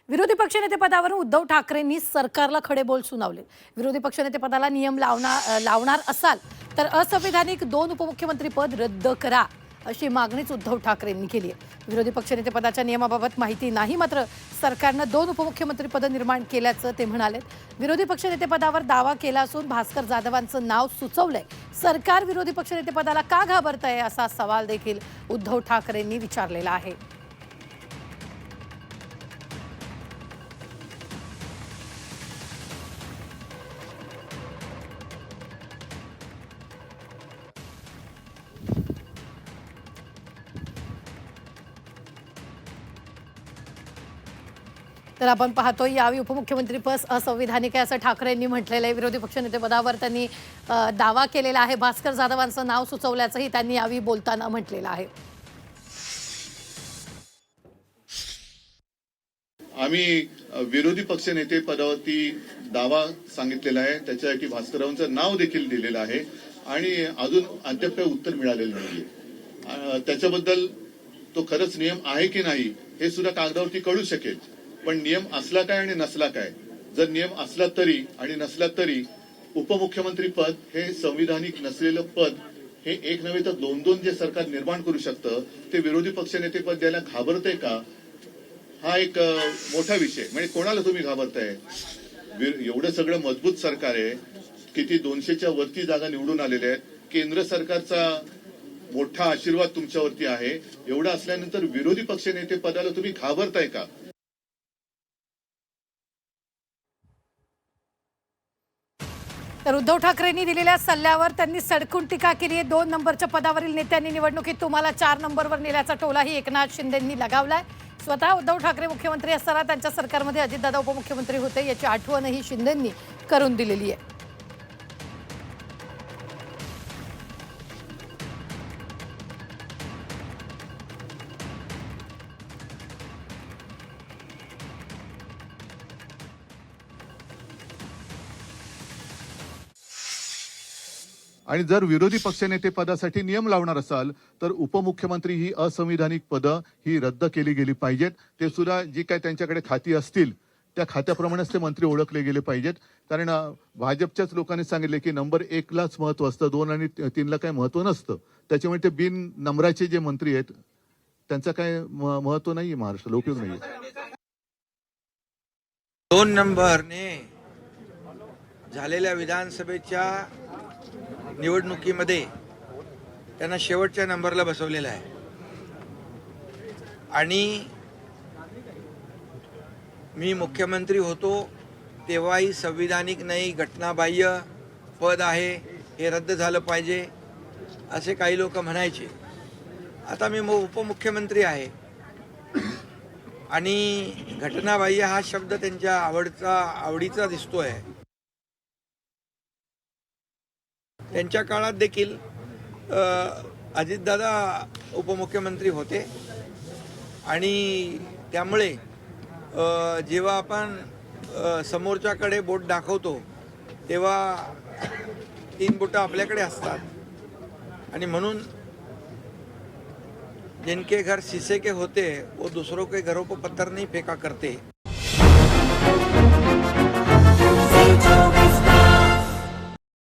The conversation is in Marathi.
विरोधी पक्षनेतेपदावरून उद्धव ठाकरेंनी सरकारला खडेबोल सुनावले। विरोधी पक्षनेतेपदाला नियम लावणार असाल तर असंविधानिक 2 उपमुख्यमंत्री पद रद्द करा अशी मागणीच उद्धव ठाकरेंनी केली आहे। विरोधी पक्षनेतेपदाच्या नियमाबाबत माहिती नाही, मात्र सरकारनं 2 उपमुख्यमंत्री पद निर्माण केल्याचं ते म्हणाले। विरोधी पक्षनेतेपदावर दावा केला असून भास्कर जाधवांचं नाव सुचवलंय। सरकार विरोधी पक्षनेतेपदाला का घाबरतंय असा सवाल देखील उद्धव ठाकरेंनी विचारलेला आहे। तर आपण पाहतोय यावेळी उपमुख्यमंत्री पद असंविधानिक आहे असं ठाकरेंनी म्हटलेलं आहे। विरोधी पक्षनेतेपदावर त्यांनी दावा केलेला आहे। भास्कर जाधवांचं नाव सुचवल्याचंही त्यांनी यावेळी बोलताना म्हटलेलं आहे। आम्ही विरोधी पक्षनेते पदावरती दावा सांगितलेला आहे, त्याच्यासाठी भास्कररावांचं नाव देखील दिलेलं आहे आणि अजून अद्याप उत्तर मिळालेलं नाहीये। त्याच्याबद्दल तो खरंच नियम आहे की नाही हे सुद्धा कागदावरती कळू शकेल, पण नियम असला काय आणि नसला काय, जर नियम असला तरी आणि नसला तरी उपमुख्यमंत्री पद हे संविधानिक नसलेलं पद हे एक नव्हे तर 2-2 जे सरकार निर्माण करू शकतं ते विरोधी पक्षनेते पद द्यायला घाबरतंय का, हा एक मोठा विषय। म्हणजे कोणाला तुम्ही घाबरताय? एवढं सगळं मजबूत सरकार आहे, किती 200च्या वरती जागा निवडून आलेल्या आहेत, केंद्र सरकारचा मोठा आशीर्वाद तुमच्यावरती आहे। एवढं असल्यानंतर विरोधी पक्षनेते पदाला तुम्ही घाबरताय का? तर उद्धव ठाकरेंनी दिलेल्या सल्ल्यावर त्यांनी सडकून टीका केली आहे। 2 नंबरच्या पदावरील नेत्यांनी निवडणुकीत तुम्हाला 4 नंबरवर नेल्याचा टोलाही एकनाथ शिंदेंनी लगावलाय। स्वतः उद्धव ठाकरे मुख्यमंत्री असताना त्यांच्या सरकारमध्ये अजितदादा उपमुख्यमंत्री होते याची आठवणही शिंदेंनी करून दिलेली आहे। आणि जर विरोधी पक्षनेते पदासाठी नियम लावणार असाल तर उपमुख्यमंत्री ही असंविधानिक पदं ही रद्द केली गेली पाहिजेत। ते सुद्धा जी काय त्यांच्याकडे खाती असतील त्या खात्याप्रमाणेच ते मंत्री ओळखले गेले पाहिजेत। कारण भाजपच्याच लोकांनी सांगितले की नंबर 1 लाच महत्व असतं, 2 आणि 3 ला काही महत्व नसतं। त्याच्यामुळे ते बिन नंबराचे जे मंत्री आहेत त्यांचा काय महत्व नाहीये, महाराष्ट्राला उपयोग नाहीये। 2 नंबरने झालेल्या विधानसभेच्या निवडणुकीमध्ये त्यांना शेवटच्या नंबरला बसवलेलं आहे आणि मी मुख्यमंत्री होतो तेव्हाही संविधानिक नाही, घटनाबाह्य पद आहे, हे रद्द झालं पाहिजे असे काही लोक म्हणायचे। आता मी उपमुख्यमंत्री आहे आणि घटनाबाह्य हा शब्द त्यांच्या आवडीचा दिसतोय। त्यांच्या काळात देखील अजितदादा उपमुख्यमंत्री होते आणि त्यामुळे जेव्हा आपण समोरच्याकडे बोट दाखवतो तेव्हा 3 बोटं आपल्याकडे असतात आणि म्हणून जिनके घर शीशे के होते वो दूसरों के घरों पर पत्थर नहीं फेंका करते।